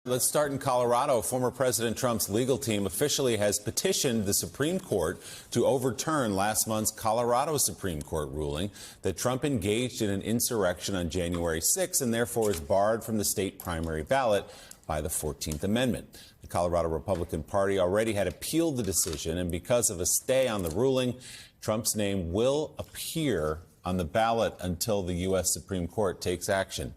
Let's start in Colorado. Former President Trump's legal team officially has petitioned the Supreme Court to overturn last month's Colorado Supreme Court ruling that Trump engaged in an insurrection on January 6 and therefore is barred from the state primary ballot by the 14th Amendment. The Colorado Republican Party already had appealed the decision, and because of a stay on the ruling, Trump's name will appear on the ballot until the U.S. Supreme Court takes action.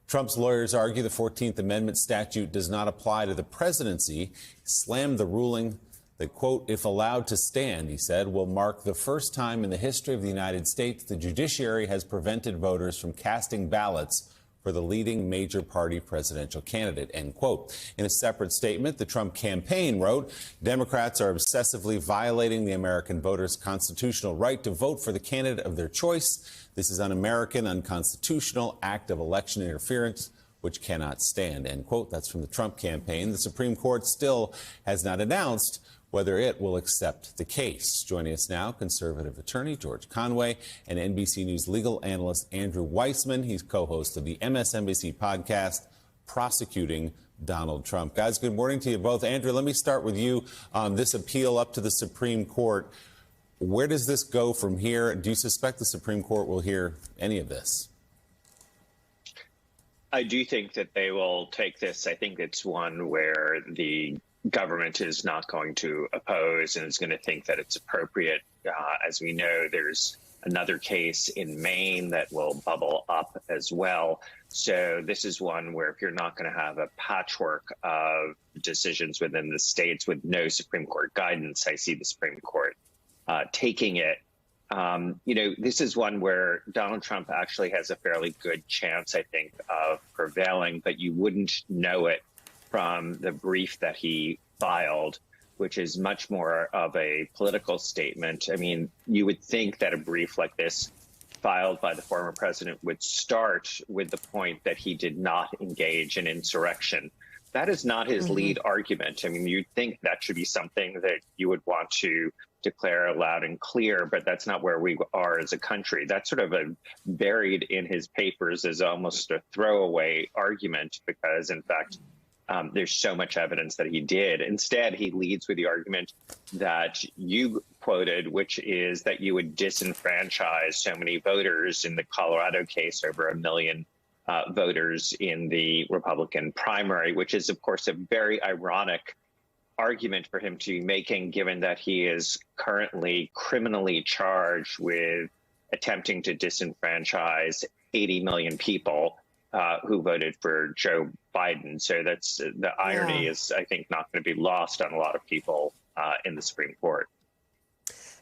Trump's lawyers argue the 14th Amendment statute does not apply to the presidency. He slammed the ruling that, quote, if allowed to stand, he said, will mark the first time in the history of the United States the judiciary has prevented voters from casting ballots for the leading major party presidential candidate, end quote. In a separate statement, the Trump campaign wrote, Democrats are obsessively violating the American voters' constitutional right to vote for the candidate of their choice. This is an un-American, unconstitutional act of election interference which cannot stand, end quote. That's from the Trump campaign. The Supreme Court still has not announced whether it will accept the case. Joining us now, conservative attorney George Conway and NBC News legal analyst Andrew Weissmann. He's co-host of the MSNBC podcast, Prosecuting Donald Trump. Guys, good morning to you both. Andrew, let me start with you on this appeal up to the Supreme Court. Where does this go from here? Do you suspect the Supreme Court will hear any of this? I do think that they will take this. I think it's one where the government is not going to oppose and is going to think that it's appropriate. As we know, there's another case in Maine that will bubble up as well. So this is one where if you're not going to have a patchwork of decisions within the states with no Supreme Court guidance, I see the Supreme Court taking it. This is one where Donald Trump actually has a fairly good chance, I think, of prevailing, but you wouldn't know it from the brief that he filed, which is much more of a political statement. I mean, you would think that a brief like this filed by the former president would start with the point that he did not engage in insurrection. That is not his lead argument. I mean, you'd think that should be something that you would want to declare loud and clear, but that's not where we are as a country. That's sort of buried in his papers as almost a throwaway argument because, in fact, there's so much evidence that he did. Instead, he leads with the argument that you quoted, which is that you would disenfranchise so many voters in the Colorado case, over 1 million voters in the Republican primary, which is, of course, a very ironic argument for him to be making, given that he is currently criminally charged with attempting to disenfranchise 80 million people who voted for Joe Biden. So that's the irony is, I think, not going to be lost on a lot of people in the Supreme Court.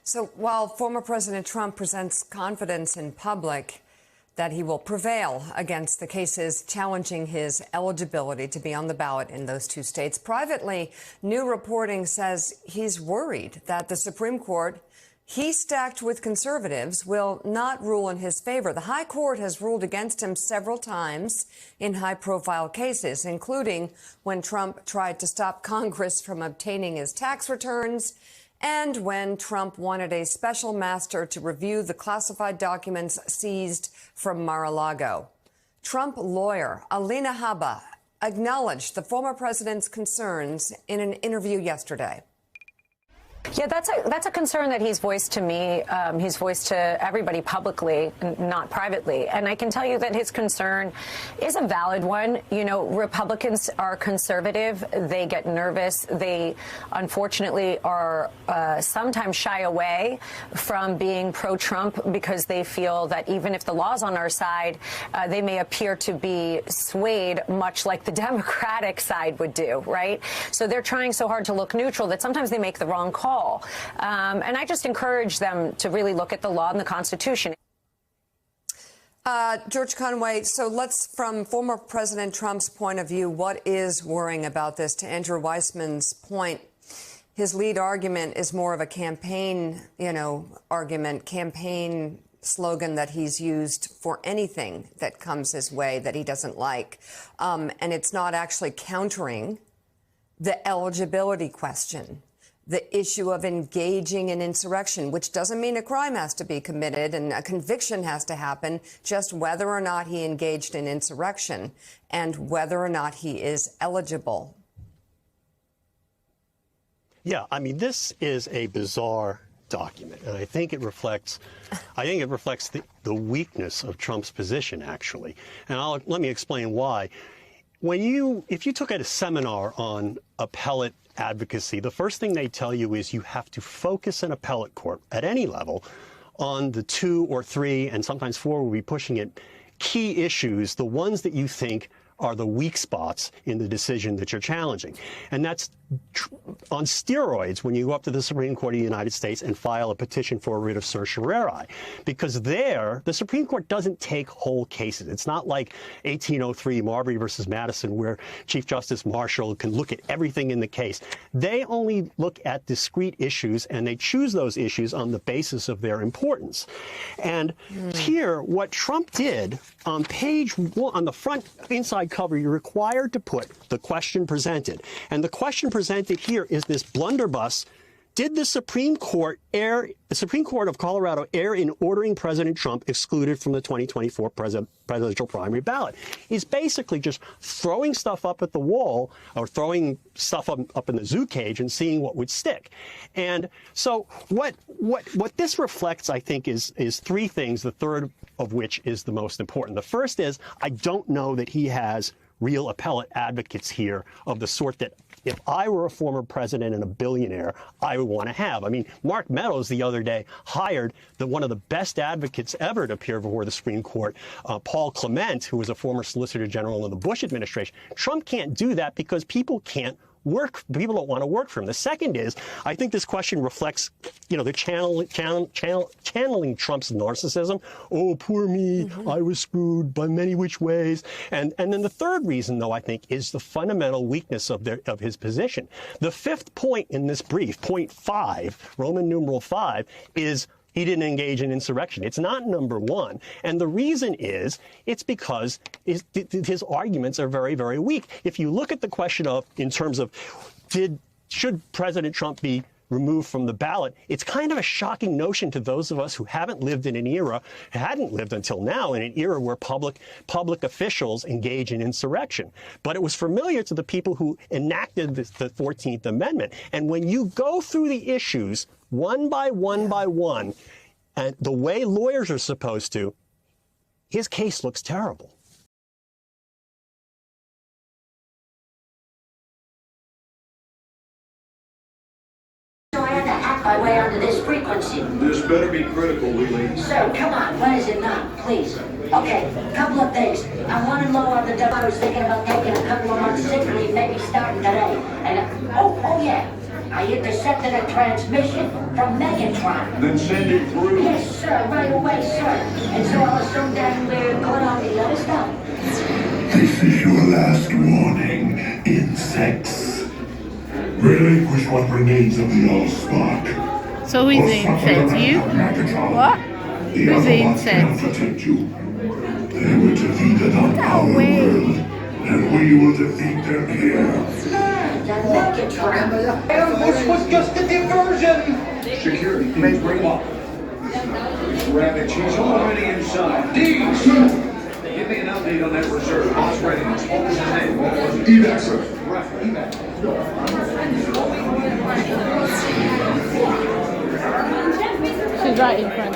So while former President Trump presents confidence in public that he will prevail against the cases challenging his eligibility to be on the ballot in those two states, privately, new reporting says he's worried that the Supreme Court, he stacked with conservatives, will not rule in his favor. The High Court has ruled against him several times in high-profile cases, including when Trump tried to stop Congress from obtaining his tax returns and when Trump wanted a special master to review the classified documents seized from Mar-a-Lago. Trump lawyer Alina Habba acknowledged the former president's concerns in an interview yesterday. Yeah, that's a concern that he's voiced to me. He's voiced to everybody publicly, not privately. And I can tell you that his concern is a valid one. You know, Republicans are conservative. They get nervous. They, unfortunately, are sometimes shy away from being pro-Trump because they feel that even if the law's on our side, they may appear to be swayed much like the Democratic side would do, right? So they're trying so hard to look neutral that sometimes they make the wrong call. And I just encourage them to really look at the law and the Constitution. George Conway, so let's, from former President Trump's point of view, what is worrying about this? To Andrew Weissmann's point, his lead argument is more of a campaign, campaign slogan that he's used for anything that comes his way that he doesn't like. And it's not actually countering the eligibility question the issue of engaging in insurrection, which doesn't mean a crime has to be committed and a conviction has to happen, just whether or not he engaged in insurrection and whether or not he is eligible. Yeah, I mean, this is a bizarre document, and I think it reflects the weakness of Trump's position, actually. And let me explain why. If you took a seminar on appellate advocacy, the first thing they tell you is you have to focus an appellate court at any level on the 2 or 3, and sometimes 4 will be pushing it, key issues, the ones that you think are the weak spots in the decision that you're challenging. And that's on steroids when you go up to the Supreme Court of the United States and file a petition for a writ of certiorari. Because there, the Supreme Court doesn't take whole cases. It's not like 1803 Marbury versus Madison, where Chief Justice Marshall can look at everything in the case. They only look at discrete issues, and they choose those issues on the basis of their importance. And here, what Trump did on page 1, on the front inside cover, you're required to put the question presented. And the question presented here is this blunderbuss. Did the Supreme Court of Colorado err in ordering President Trump excluded from the 2024 presidential primary ballot? He's basically just throwing stuff up at the wall, or throwing stuff up in the zoo cage and seeing what would stick. And so what this reflects, I think, is 3 things, the third of which is the most important. The first is, I don't know that he has real appellate advocates here of the sort that, if I were a former president and a billionaire, I would want to have. I mean, Mark Meadows the other day hired one of the best advocates ever to appear before the Supreme Court, Paul Clement, who was a former Solicitor General in the Bush administration. Trump can't do that because people don't want to work for him. The second is, I think this question reflects, the channeling Trump's narcissism. Oh, poor me, I was screwed by many which ways. And then the third reason, though, I think, is the fundamental weakness of his position. The 5th point in this brief, point 5, Roman numeral 5, is he didn't engage in insurrection. It's not number 1. And the reason is, it's because his arguments are very, very weak. If you look at the question in terms of should President Trump be removed from the ballot, it's kind of a shocking notion to those of us who hadn't lived until now in an era where public officials engage in insurrection. But it was familiar to the people who enacted the 14th Amendment. And when you go through the issues one by one, and the way lawyers are supposed to, his case looks terrible. So I had to hack my way onto this frequency. This better be critical, Wheelie. Sir, come on, when is it not? Please. Okay, couple of things. I wanted low on the double. I was thinking about taking a couple of months sick leave, maybe starting today. And oh yeah, I intercepted a transmission from Megatron. Then send it through. Yes, sir, right away, sir. And so I'll assume that we're going on the other stuff. This is your last warning, insects. Relinquish what remains of the Allspark. So who's the insect? You? What? Who's the insect? Protect you. They were defeated on our world, and we will defeat them here. Ambush was just a diversion. Security teams, bring up. Rabbit, she's already inside. Deeds! Give me an update on that reserve. Boss readiness. What was his name? What was it? Evac, sir. Right, evac. She's right in front.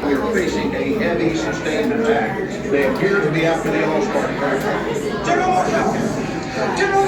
We are facing a heavy, sustained attack. They appear to be after the Allspark craft. General Marshall! General!